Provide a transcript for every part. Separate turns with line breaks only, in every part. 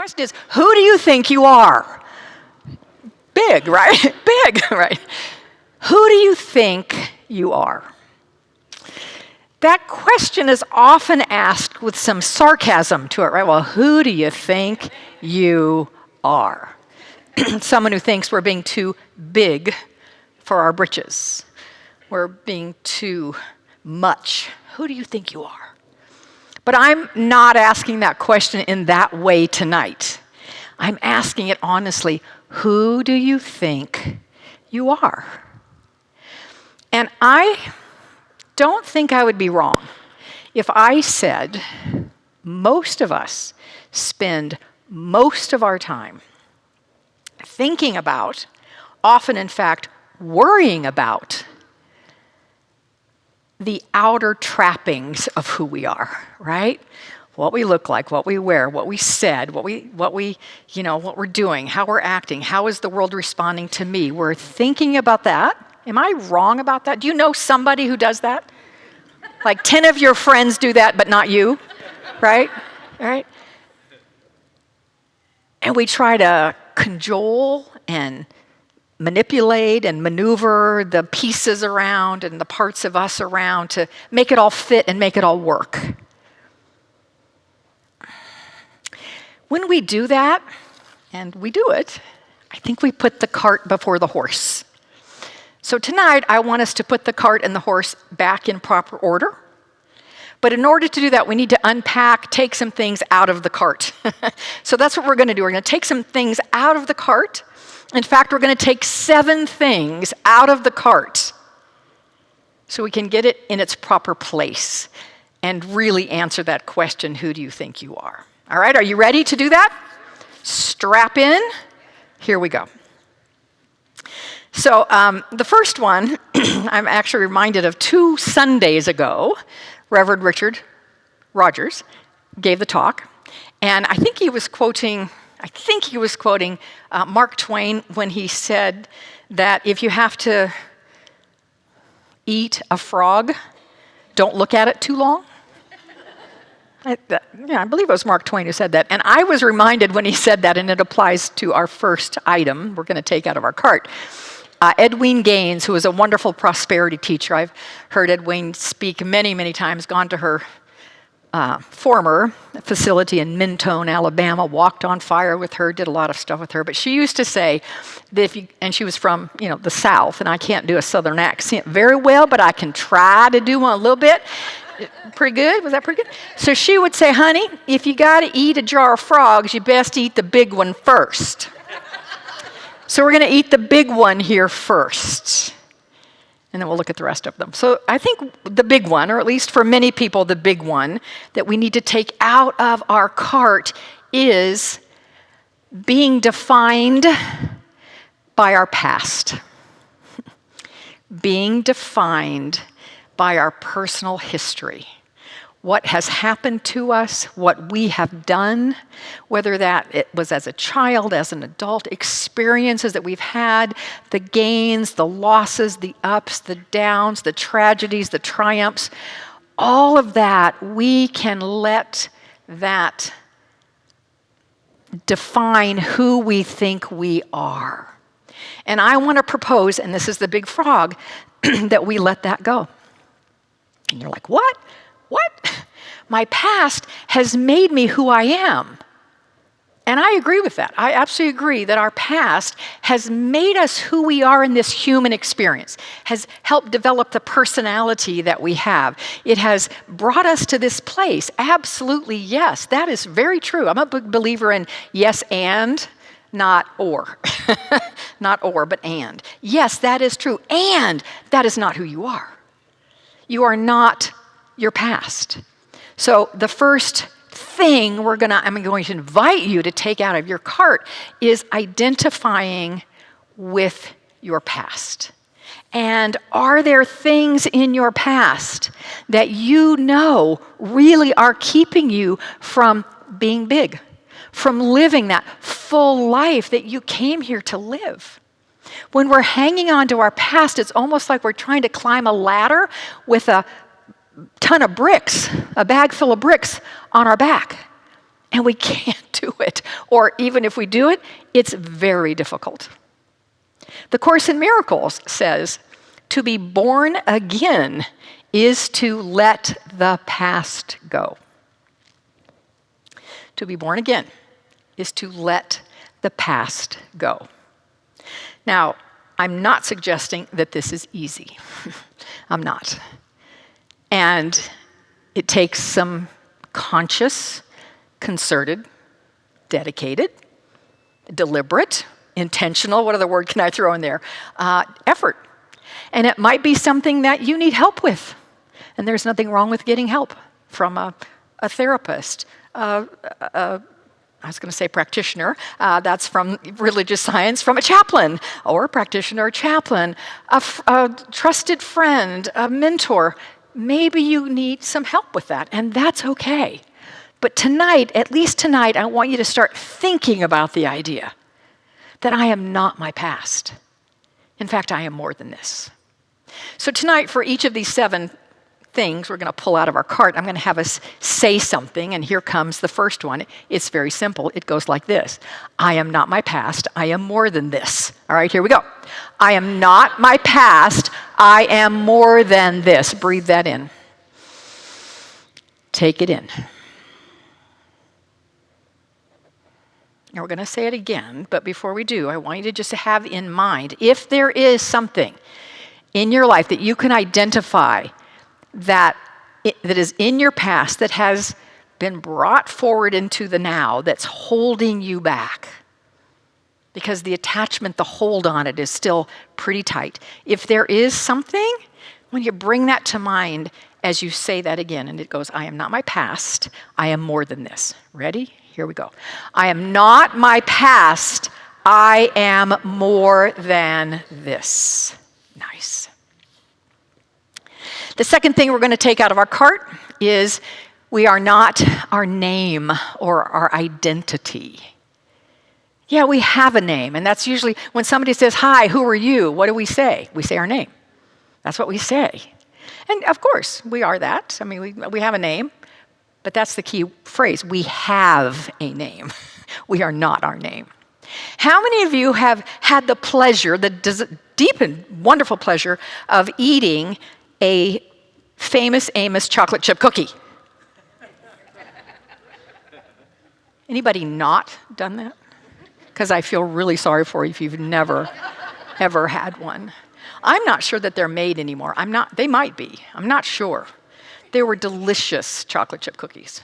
question is, who do you think you are? Big, right? Big, right? Who do you think you are? That question is often asked with some sarcasm to it, right? Well, who do you think you are? Someone who thinks we're being too big for our britches. We're being too much. Who do you think you are? But I'm not asking that question in that way tonight. I'm asking it honestly, who do you think you are? And I don't think I would be wrong if I said most of us spend most of our time thinking about, often in fact worrying about, the outer trappings of who we are, right? What we look like, what we wear, what we said, what we're doing, how we're acting, how is the world responding to me? We're thinking about that. Am I wrong about that? Do you know somebody who does that? Like 10 of your friends do that, but not you, right? Right? And we try to cajole and manipulate and maneuver the pieces around and the parts of us around to make it all fit and make it all work. When we do that, and we do it, I think we put the cart before the horse. So tonight, I want us to put the cart and the horse back in proper order. But in order to do that, we need to unpack, take some things out of the cart. So that's what we're going to do. We're going to take some things out of the cart. In fact, we're going to take 7 things out of the cart so we can get it in its proper place and really answer that question, who do you think you are? All right, are you ready to do that? Strap in. Here we go. So the first one, I'm actually reminded of 2 Sundays ago. Reverend Richard Rogers gave the talk, and I think he was quoting Mark Twain when he said that if you have to eat a frog, don't look at it too long. I believe it was Mark Twain who said that. And I was reminded when he said that, and it applies to our first item we're going to take out of our cart. Edwene Gaines, who is a wonderful prosperity teacher. I've heard Edwene speak many, many times, gone to her former facility in Minton, Alabama, walked on fire with her, did a lot of stuff with her. But she used to say that and she was from, the South, and I can't do a Southern accent very well, but I can try to do one a little bit. Pretty good? Was that pretty good? So she would say, honey, if you got to eat a jar of frogs, you best eat the big one first. So we're going to eat the big one here first, and then we'll look at the rest of them. So I think the big one, or at least for many people, the big one that we need to take out of our cart is being defined by our past. Being defined by our personal history. What has happened to us, what we have done, whether that it was as a child, as an adult, experiences that we've had, the gains, the losses, the ups, the downs, the tragedies, the triumphs, all of that, we can let that define who we think we are. And I want to propose, and this is the big frog, that we let that go. And you're like, what? What? My past has made me who I am. And I agree with that. I absolutely agree that our past has made us who we are in this human experience, has helped develop the personality that we have. It has brought us to this place. Absolutely, yes, that is very true. I'm a big believer in yes and, not or. Not or, but and. Yes, that is true. And that is not who you are. You are not your past. So the first thing I'm going to invite you to take out of your cart is identifying with your past. And are there things in your past that you know really are keeping you from being big, from living that full life that you came here to live? When we're hanging on to our past, it's almost like we're trying to climb a ladder with a ton of bricks, a bag full of bricks on our back. And we can't do it. Or even if we do it, it's very difficult. The Course in Miracles says, to be born again is to let the past go. To be born again is to let the past go. Now, I'm not suggesting that this is easy. I'm not. And it takes some conscious, concerted, dedicated, deliberate, intentional, what other word can I throw in there, effort. And it might be something that you need help with. And there's nothing wrong with getting help from a therapist, I was going to say practitioner. That's from religious science, from a chaplain or a practitioner, a chaplain, a trusted friend, a mentor. Maybe you need some help with that, and that's okay. But tonight, at least tonight, I want you to start thinking about the idea that I am not my past. In fact, I am more than this. So tonight, for each of these 7 things we're going to pull out of our cart, I'm going to have us say something, and here comes the first one. It's very simple. It goes like this. I am not my past. I am more than this. All right, here we go. I am not my past. I am more than this. Breathe that in. Take it in. Now we're going to say it again, but before we do, I want you to just have in mind, if there is something in your life that you can identify that is in your past that has been brought forward into the now, that's holding you back, because the attachment, the hold on it is still pretty tight. If there is something, when you bring that to mind as you say that again, and it goes, I am not my past, I am more than this. Ready? Here we go. I am not my past, I am more than this. Nice. The second thing we're going to take out of our cart is we are not our name or our identity. Yeah, we have a name, and that's usually when somebody says, hi, who are you? What do we say? We say our name. That's what we say. And of course, we are that. I mean, we have a name, but that's the key phrase. We have a name. We are not our name. How many of you have had the pleasure, the deep and wonderful pleasure of eating a famous Amos chocolate chip cookie? Anybody not done that? Because I feel really sorry for you if you've never, ever had one. I'm not sure that they're made anymore. They might be. I'm not sure. They were delicious chocolate chip cookies.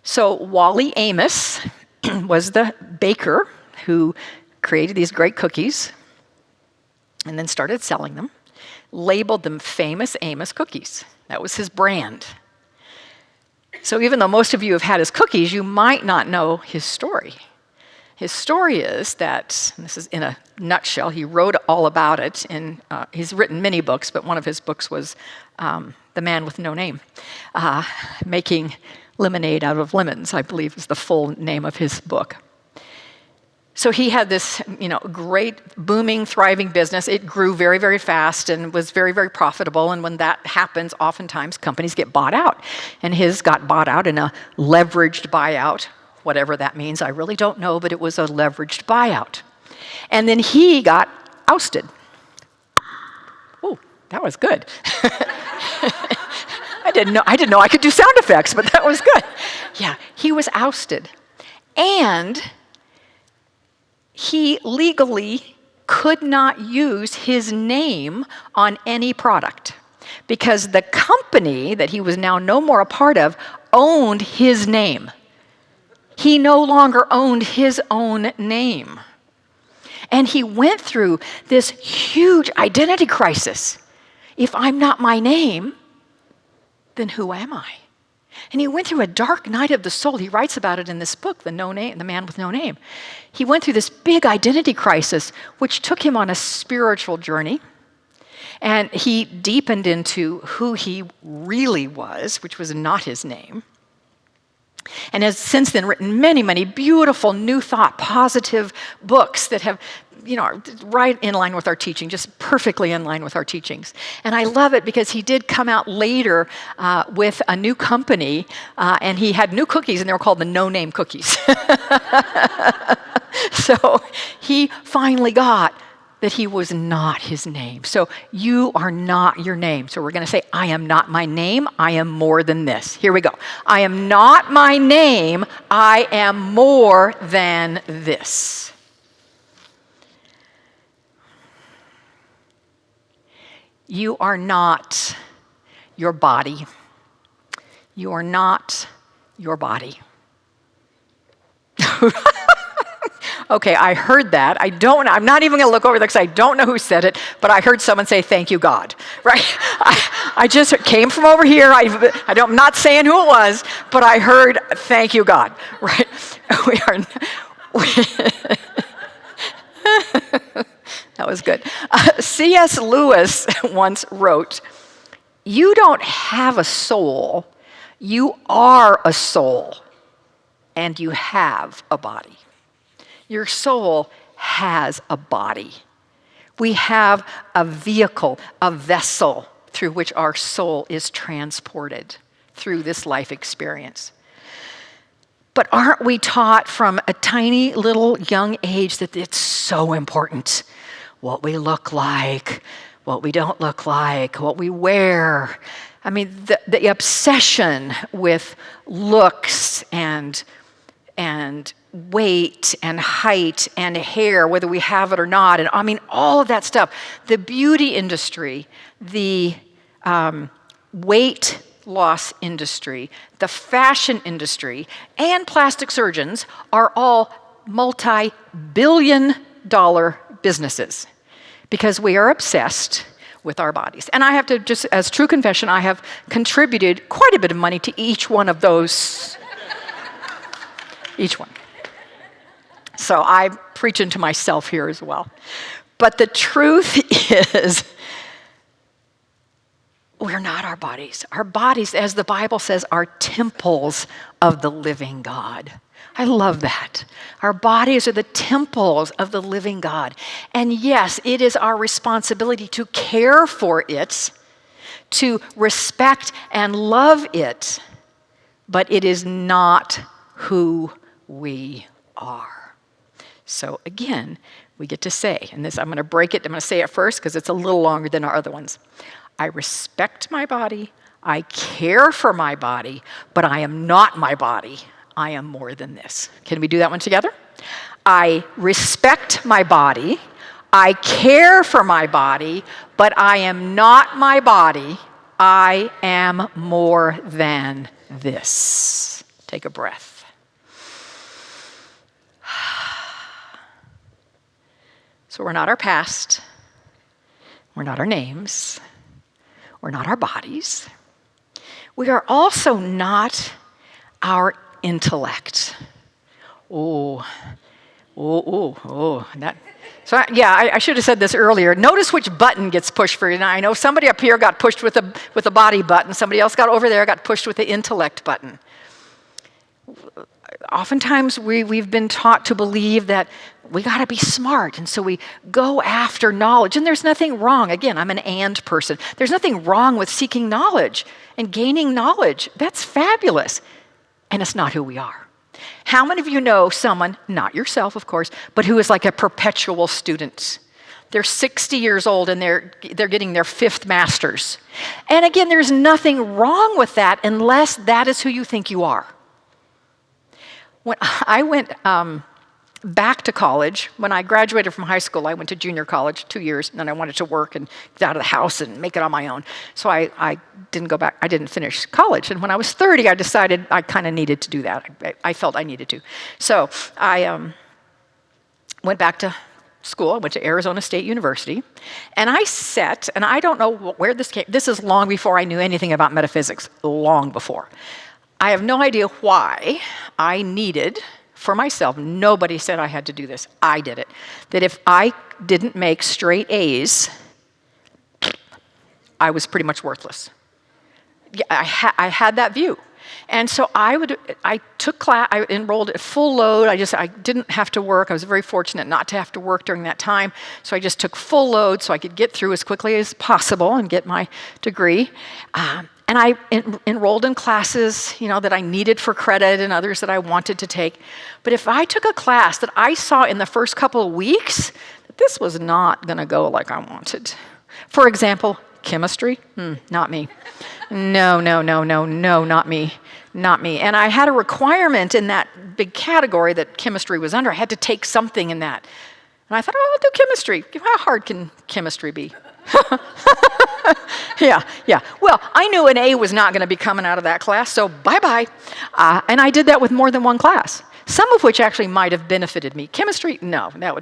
So Wally Amos was the baker who created these great cookies and then started selling them, labeled them Famous Amos cookies. That was his brand. So even though most of you have had his cookies, you might not know his story. His story is that, and this is in a nutshell, he wrote all about it, and he's written many books, but one of his books was The Man with No Name, Making Lemonade Out of Lemons, I believe is the full name of his book. So he had this, great, booming, thriving business. It grew very, very fast and was very, very profitable. And when that happens, oftentimes companies get bought out. And his got bought out in a leveraged buyout, whatever that means. I really don't know, but it was a leveraged buyout. And then he got ousted. Oh, that was good. I didn't know I could do sound effects, but that was good. Yeah, he was ousted. And he legally could not use his name on any product because the company that he was now no more a part of owned his name. He no longer owned his own name. And he went through this huge identity crisis. If I'm not my name, then who am I? And he went through a dark night of the soul. He writes about it in this book, The Man with No Name. He went through this big identity crisis, which took him on a spiritual journey. And he deepened into who he really was, which was not his name. and has since then written many, many beautiful New Thought, positive books that have, are right in line with our teaching, just perfectly in line with our teachings. And I love it because he did come out later with a new company, and he had new cookies, and they were called the no-name cookies. So he finally got that he was not his name. So you are not your name. So we're going to say, I am not my name. I am more than this. Here we go. I am not my name. I am more than this. You are not your body. You are not your body. Okay, I heard that. I'm not even going to look over there because I don't know who said it, but I heard someone say, thank you, God, right? I just came from over here. I'm not saying who it was, but I heard, thank you, God, right? That was good. C.S. Lewis once wrote, you don't have a soul, you are a soul, and you have a body. Your soul has a body. We have a vehicle, a vessel through which our soul is transported through this life experience. But aren't we taught from a tiny little young age that it's so important? What we look like, what we don't look like, what we wear. I mean, the obsession with looks and weight and height and hair, whether we have it or not, and I mean, all of that stuff. The beauty industry, the weight loss industry, the fashion industry, and plastic surgeons are all multi-billion-dollar businesses because we are obsessed with our bodies. And I have to, just as true confession, I have contributed quite a bit of money to each one of those, each one. So I'm preaching to myself here as well. But the truth is, we're not our bodies. Our bodies, as the Bible says, are temples of the living God. I love that. Our bodies are the temples of the living God. And yes, it is our responsibility to care for it, to respect and love it, but it is not who we are. So again, we get to say, and this I'm going to break it, I'm going to say it first because it's a little longer than our other ones. I respect my body, I care for my body, but I am not my body. I am more than this. Can we do that one together? I respect my body, I care for my body, but I am not my body. I am more than this. Take a breath. So we're not our past, we're not our names, we're not our bodies. We are also not our intellect. I should have said this earlier. Notice which button gets pushed for you. Now, I know somebody up here got pushed with a body button. Somebody else got over there, got pushed with the intellect button. Oftentimes, we've been taught to believe that we got to be smart, and so we go after knowledge. And there's nothing wrong. Again, I'm an and person. There's nothing wrong with seeking knowledge and gaining knowledge. That's fabulous. And it's not who we are. How many of you know someone, not yourself, of course, but who is like a perpetual student? They're 60 years old and they're getting their 5th master's. And again, there's nothing wrong with that unless that is who you think you are. When I went back to college, when I graduated from high school, I went to junior college 2 years, and then I wanted to work and get out of the house and make it on my own. So I didn't go back, I didn't finish college. And when I was 30, I decided I kind of needed to do that. I felt I needed to. So I went back to school. I went to Arizona State University, and I sat, and I don't know where this came. This is long before I knew anything about metaphysics, long before. I have no idea why I needed, for myself, nobody said I had to do this. I did it. That if I didn't make straight A's, I was pretty much worthless. I had that view. And so I took class, I enrolled at full load. I didn't have to work. I was very fortunate not to have to work during that time. So I just took full load so I could get through as quickly as possible and get my degree. And I enrolled in classes, that I needed for credit and others that I wanted to take. But if I took a class that I saw in the first couple of weeks that this was not going to go like I wanted. For example, chemistry, not me. No, not me. Not me. And I had a requirement in that big category that chemistry was under. I had to take something in that. And I thought, I'll do chemistry. How hard can chemistry be? Yeah. Well, I knew an A was not going to be coming out of that class, so bye-bye. And I did that with more than one class, some of which actually might have benefited me. Chemistry, no, there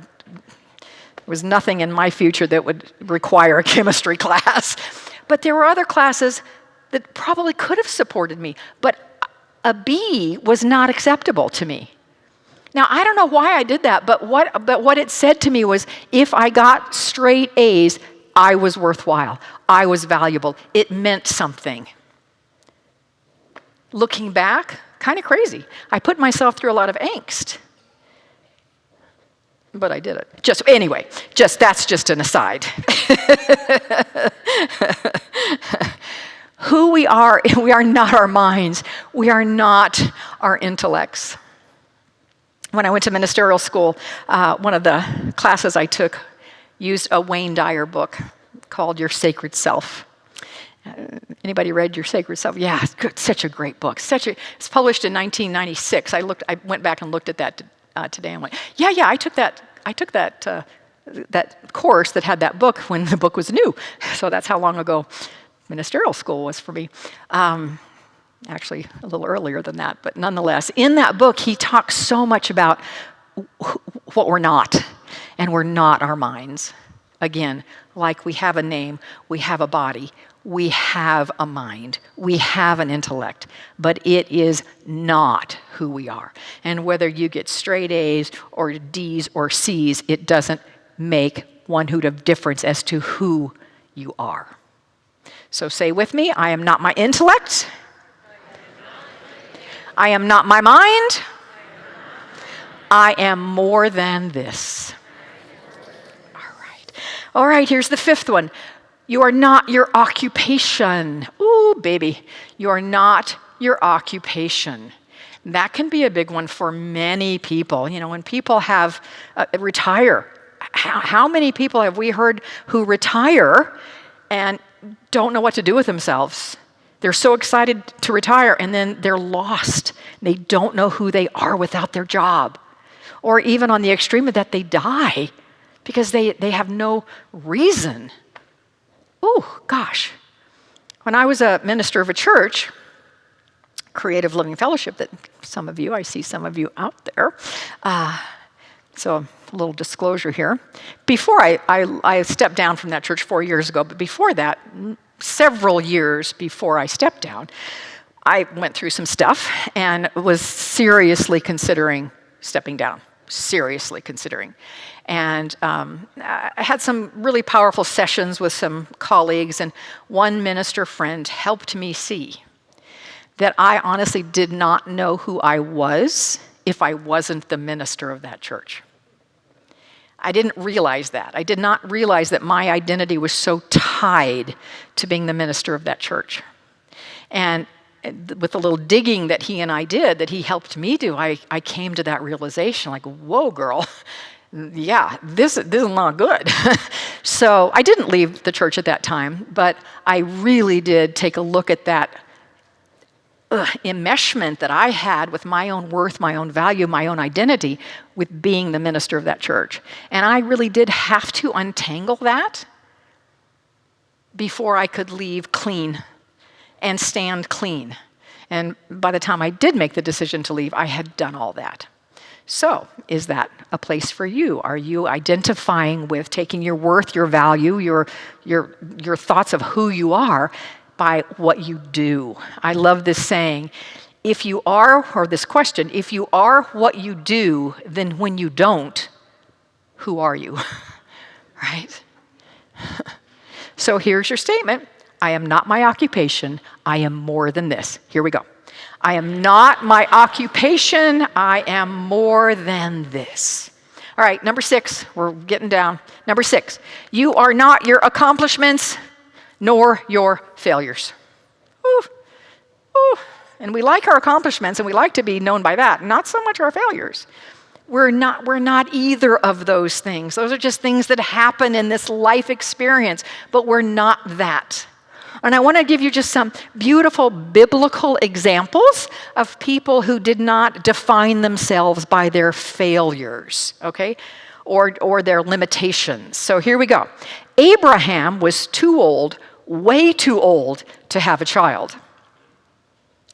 was nothing in my future that would require a chemistry class. But there were other classes that probably could have supported me, but a B was not acceptable to me. Now, I don't know why I did that, but what it said to me was, if I got straight A's, I was worthwhile. I was valuable. It meant something. Looking back, kind of crazy. I put myself through a lot of angst. But I did it. That's just an aside. Who we are not our minds. We are not our intellects. When I went to ministerial school, one of the classes I took used a Wayne Dyer book called Your Sacred Self. Anybody read Your Sacred Self? Yeah, it's good. Such a great book. It's published in 1996. I went back and looked at that today and went, yeah, I took that course that had that book when the book was new. So that's how long ago ministerial school was for me. Actually, a little earlier than that, but nonetheless, in that book, he talks so much about what we're not, and we're not our minds. Again, like we have a name, we have a body, we have a mind, we have an intellect, but it is not who we are. And whether you get straight A's or D's or C's, it doesn't make one hoot of difference as to who you are. So say with me, I am not my intellect. I am not my mind. I am more than this. All right, here's the fifth one. You are not your occupation. Ooh, baby. You are not your occupation. That can be a big one for many people. When people have retire, how many people have we heard who retire and don't know what to do with themselves? They're so excited to retire, and then they're lost. They don't know who they are without their job. Or even on the extreme of that, they die because they have no reason. Oh, gosh. When I was a minister of a church, Creative Living Fellowship, that I see some of you out there. So a little disclosure here. Before I stepped down from that church 4 years ago, but before that, several years before I stepped down, I went through some stuff and was seriously considering stepping down. Seriously considering. And I had some really powerful sessions with some colleagues, and one minister friend helped me see that I honestly did not know who I was if I wasn't the minister of that church. I didn't realize that. I did not realize that my identity was so tied to being the minister of that church. And with the little digging that he and I did, that he helped me do, I came to that realization, like, whoa, girl, yeah, this is not good. So I didn't leave the church at that time, but I really did take a look at that enmeshment that I had with my own worth, my own value, my own identity with being the minister of that church. And I really did have to untangle that before I could leave clean and stand clean. And by the time I did make the decision to leave, I had done all that. So, is that a place for you? Are you identifying with taking your worth, your value, your thoughts of who you are by what you do? I love this saying, if you are what you do, then when you don't, who are you? Right? So here's your statement. I am not my occupation. I am more than this. Here we go. I am not my occupation. I am more than this. All right, number 6, we're getting down. Number 6, you are not your accomplishments nor your failures. Ooh, ooh. And we like our accomplishments and we like to be known by that, not so much our failures. We're not either of those things. Those are just things that happen in this life experience, but we're not that. And I want to give you just some beautiful biblical examples of people who did not define themselves by their failures, okay, or their limitations. So here we go. Abraham was too old, way too old, to have a child.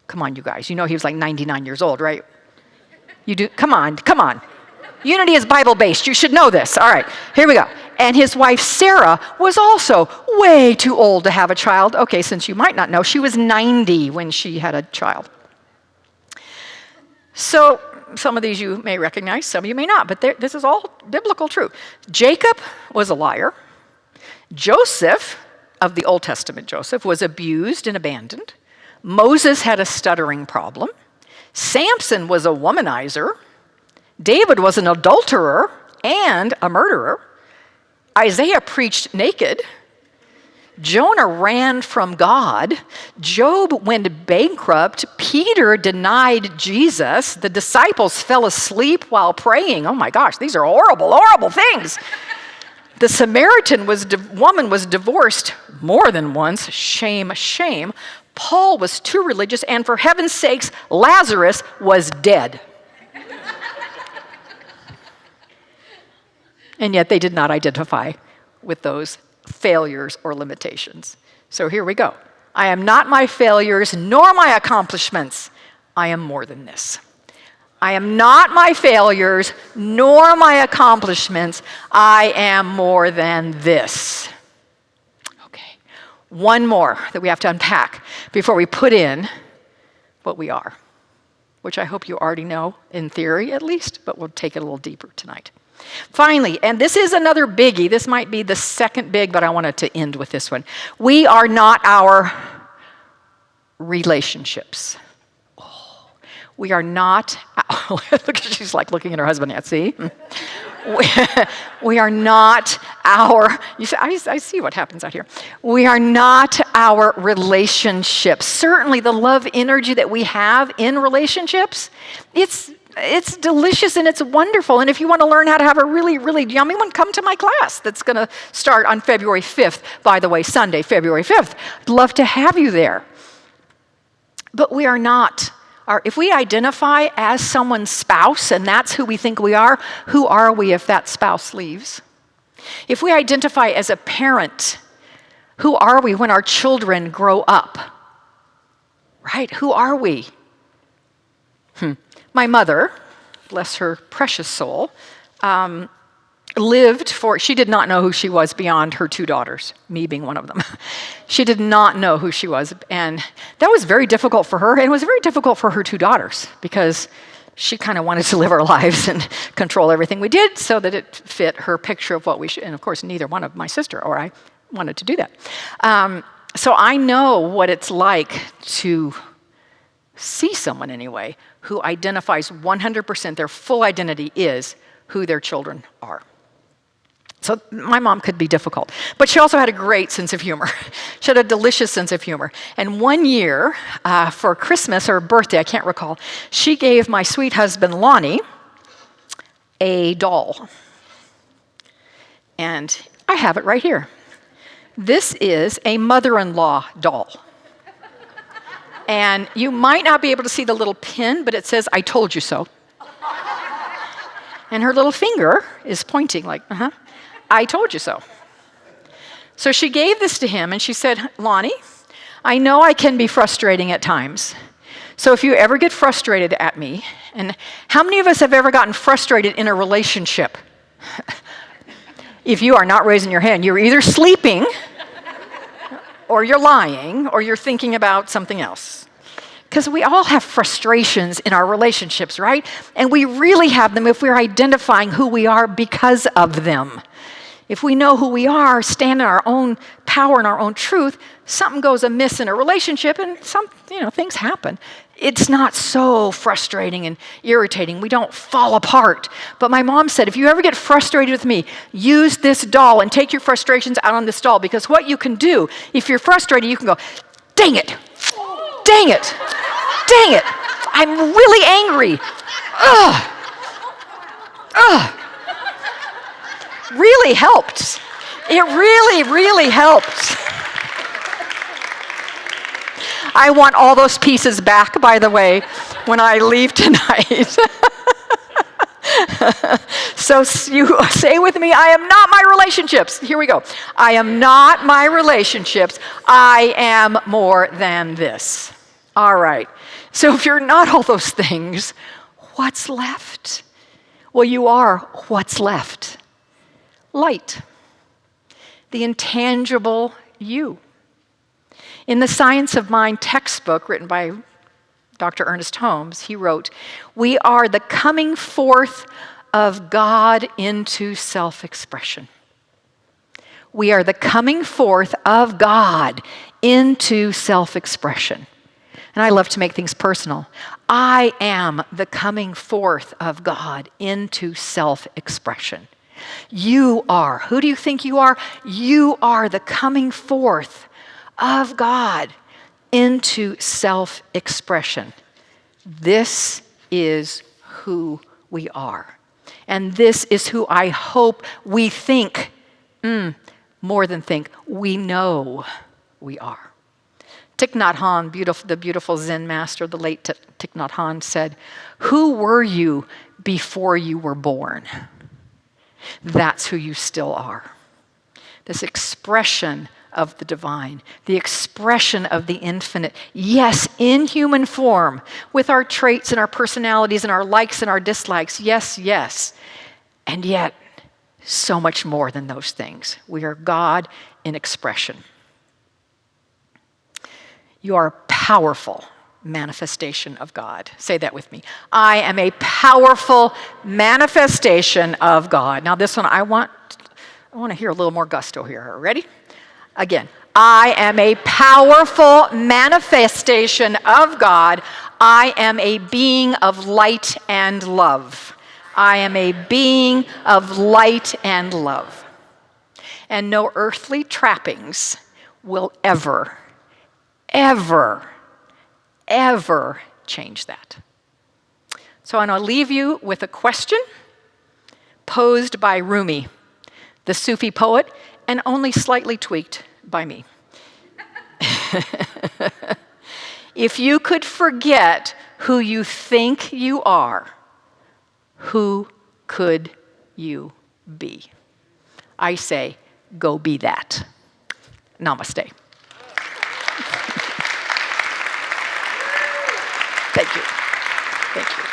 Come on, you guys. You know he was like 99 years old, right? You do? Come on. Unity is Bible-based. You should know this. All right, here we go. And his wife Sarah was also way too old to have a child. Okay, since you might not know, she was 90 when she had a child. So some of these you may recognize, some of you may not, but this is all biblical truth. Jacob was a liar. Joseph, of the Old Testament Joseph, was abused and abandoned. Moses had a stuttering problem. Samson was a womanizer. David was an adulterer and a murderer. Isaiah preached naked. Jonah ran from God. Job went bankrupt. Peter denied Jesus. The disciples fell asleep while praying. Oh my gosh, these are horrible, horrible things. The Samaritan woman was divorced more than once. Shame, shame. Paul was too religious, and for heaven's sakes, Lazarus was dead. And yet they did not identify with those failures or limitations. So here we go. I am not my failures nor my accomplishments. I am more than this. I am not my failures nor my accomplishments. I am more than this. Okay. One more that we have to unpack before we put in what we are, which I hope you already know in theory at least, but we'll take it a little deeper tonight. Finally, and this is another biggie. This might be the second big, but I wanted to end with this one. We are not our relationships. Oh, we are not. She's like looking at her husband. See, we are not our. You see, I see what happens out here. We are not our relationships. Certainly, the love energy that we have in relationships, it's delicious and it's wonderful. And if you want to learn how to have a really, really yummy one, come to my class that's going to start on February 5th. By the way, Sunday, February 5th. I'd love to have you there. But we are not. If we identify as someone's spouse and that's who we think we are, who are we if that spouse leaves? If we identify as a parent, who are we when our children grow up? Right? Who are we? My mother, bless her precious soul, she did not know who she was beyond her 2 daughters, me being one of them. She did not know who she was, and that was very difficult for her, and it was very difficult for her 2 daughters, because she kind of wanted to live our lives and control everything we did so that it fit her picture of what we should, and of course neither one of my sister or I wanted to do that. So I know what it's like to see someone anyway who identifies 100%, their full identity is who their children are. So my mom could be difficult, but she also had a great sense of humor. She had a delicious sense of humor. And one year, for Christmas or birthday, I can't recall, she gave my sweet husband, Lonnie, a doll. And I have it right here. This is a mother-in-law doll. And you might not be able to see the little pin, but it says, "I told you so." And her little finger is pointing like, I told you so. So she gave this to him and she said, "Lonnie, I know I can be frustrating at times. So if you ever get frustrated at me," and how many of us have ever gotten frustrated in a relationship? If you are not raising your hand, you're either sleeping or you're lying, or you're thinking about something else. Because we all have frustrations in our relationships, right? And we really have them if we're identifying who we are because of them. If we know who we are, stand in our own power and our own truth, something goes amiss in a relationship and things happen. it's not so frustrating and irritating. We don't fall apart. But my mom said, if you ever get frustrated with me, use this doll and take your frustrations out on this doll. Because what you can do, if you're frustrated, you can go, dang it, dang it, dang it. I'm really angry. Ugh. Ugh. Really helped. It really, really helped. I want all those pieces back, by the way, when I leave tonight. So you say with me, I am not my relationships. Here we go. I am not my relationships. I am more than this. All right. So if you're not all those things, what's left? Well, you are what's left. Light. The intangible you. In the Science of Mind textbook written by Dr. Ernest Holmes, he wrote, we are the coming forth of God into self-expression. We are the coming forth of God into self-expression. And I love to make things personal. I am the coming forth of God into self-expression. You are. Who do you think you are? You are the coming forth of God into self-expression. This is who we are. And this is who I hope we think, more than think, we know we are. Thich Nhat Hanh, the beautiful Zen master, the late Thich Nhat Hanh said, who were you before you were born? That's who you still are. This expression of the divine, the expression of the infinite, yes, in human form, with our traits and our personalities and our likes and our dislikes, yes, yes. And yet, so much more than those things. We are God in expression. You are a powerful manifestation of God. Say that with me. I am a powerful manifestation of God. Now this one, I want to hear a little more gusto here. Ready? Again. I am a powerful manifestation of God. I am a being of light and love. I am a being of light and love. And no earthly trappings will ever change that. So I'm going to leave you with a question posed by Rumi, the Sufi poet, and only slightly tweaked by me. If you could forget who you think you are, who could you be? I say, go be that. Namaste. Thank you. Thank you.